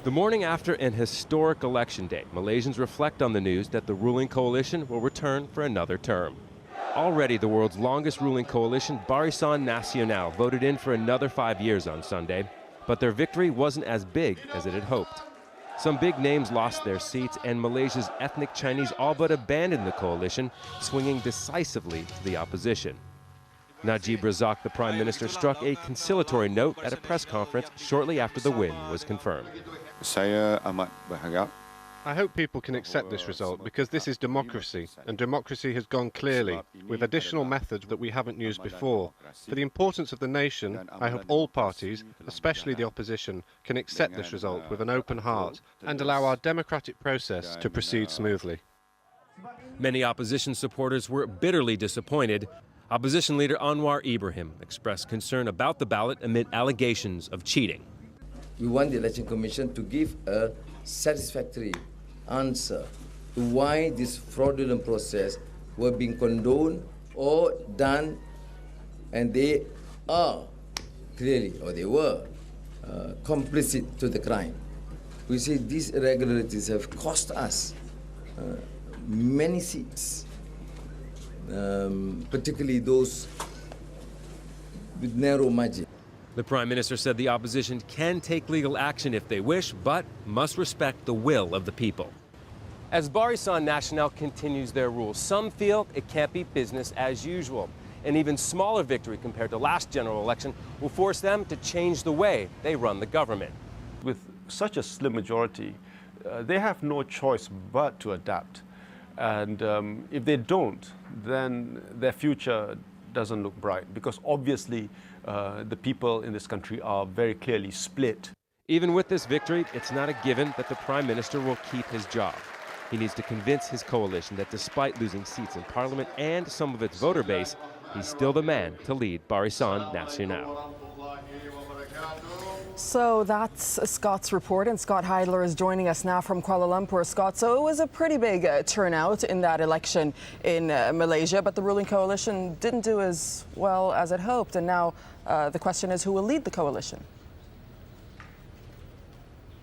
The morning after an historic election day, Malaysians reflect on the news that the ruling coalition will return for another term. Already the world's longest ruling coalition, Barisan Nasional, voted in for another 5 years on Sunday, but their victory wasn't as big as it had hoped. Some big names lost their seats, and Malaysia's ethnic Chinese all but abandoned the coalition, swinging decisively to the opposition. Najib Razak, the Prime Minister, struck a conciliatory note at a press conference shortly after the win was confirmed. Saya amat berharap. I hope people can accept this result because this is democracy, and democracy has gone clearly, with additional methods that we haven't used before. For the importance of the nation, I hope all parties, especially the opposition, can accept this result with an open heart and allow our democratic process to proceed smoothly. Many opposition supporters were bitterly disappointed. Opposition leader Anwar Ibrahim expressed concern about the ballot amid allegations of cheating. We want the Election Commission to give a satisfactory answer to why this fraudulent process were being condoned or done, and they are clearly, or they were, complicit to the crime. We see these irregularities have cost us many seats, particularly those with narrow margin. The Prime Minister said the opposition can take legal action if they wish, but must respect the will of the people. As Barisan Nasional continues their rule, some feel it can't be business as usual. An even smaller victory compared to last general election will force them to change the way they run the government. With such a slim majority, they have no choice but to adapt. And if they don't, then their future doesn't look bright, because obviously the people in this country are very clearly split. Even with this victory, it's not a given that the Prime Minister will keep his job. He needs to convince his coalition that despite losing seats in Parliament and some of its voter base, he's still the man to lead Barisan Nasional. So that's Scott's report, and Scott Heidler is joining us now from Kuala Lumpur. Scott, so it was a pretty big turnout in that election in Malaysia, but the ruling coalition didn't do as well as it hoped, and now the question is who will lead the coalition?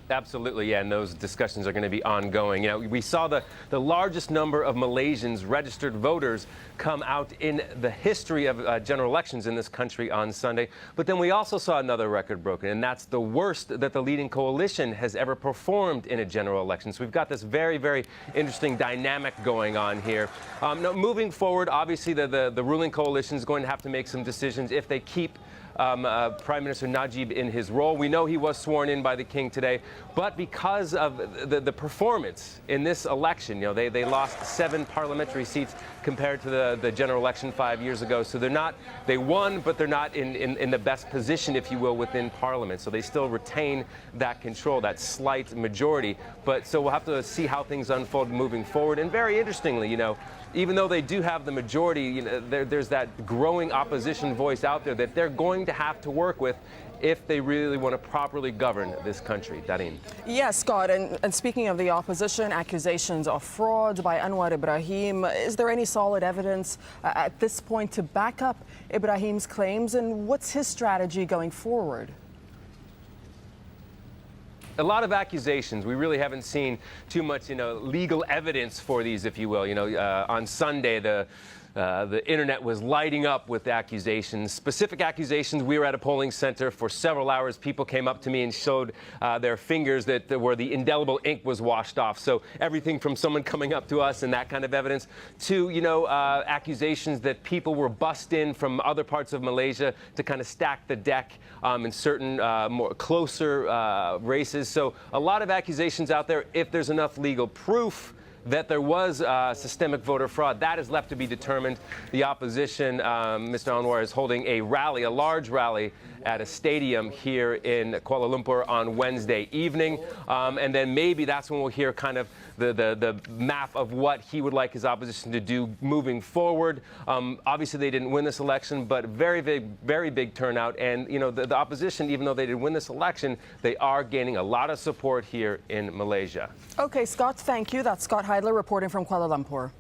Absolutely, yeah, and those discussions are going to be ongoing. You know, we saw the largest number of Malaysians registered voters come out in the history of general elections in this country on Sunday. But then we also saw another record broken, and that's the worst that the leading coalition has ever performed in a general election. So we've got this very, very interesting dynamic going on here. Now, moving forward, obviously the ruling coalition is going to have to make some decisions if they keep Prime Minister Najib in his role. We know he was sworn in by the king today, but because of the performance in this election, you know, they lost 7 parliamentary seats compared to the general election 5 years ago. So they won, but they're not in the best position, if you will, within Parliament. So they still retain that control, that slight majority. But so we'll have to see how things unfold moving forward. And very interestingly, you know, even though they do have the majority, you know, there's that growing opposition voice out there that they're going to have to work with if they really want to properly govern this country. Darin. Yes, Scott, and speaking of the opposition, accusations of fraud by Anwar Ibrahim, is there any solid evidence at this point to back up Ibrahim's claims, and what's his strategy going forward? A lot of accusations. We really haven't seen too much, you know, legal evidence for these, if you will. You know, on Sunday, the internet was lighting up with accusations, specific accusations. We were at a polling center for several hours. People came up to me and showed their fingers where the indelible ink was washed off. So everything from someone coming up to us and that kind of evidence to, you know, accusations that people were bussed in from other parts of Malaysia to kind of stack the deck in certain more closer races. So a lot of accusations out there. If there's enough legal proof that there was systemic voter fraud, that is left to be determined. The opposition, Mr. Anwar, is holding a rally, a large rally at a stadium here in Kuala Lumpur on Wednesday evening. And then maybe that's when we'll hear kind of the map of what he would like his opposition to do moving forward. Obviously, they didn't win this election, but very big turnout. And, you know, the opposition, even though they didn't win this election, they are gaining a lot of support here in Malaysia. Okay, Scott, thank you. That's Scott Heidler reporting from Kuala Lumpur.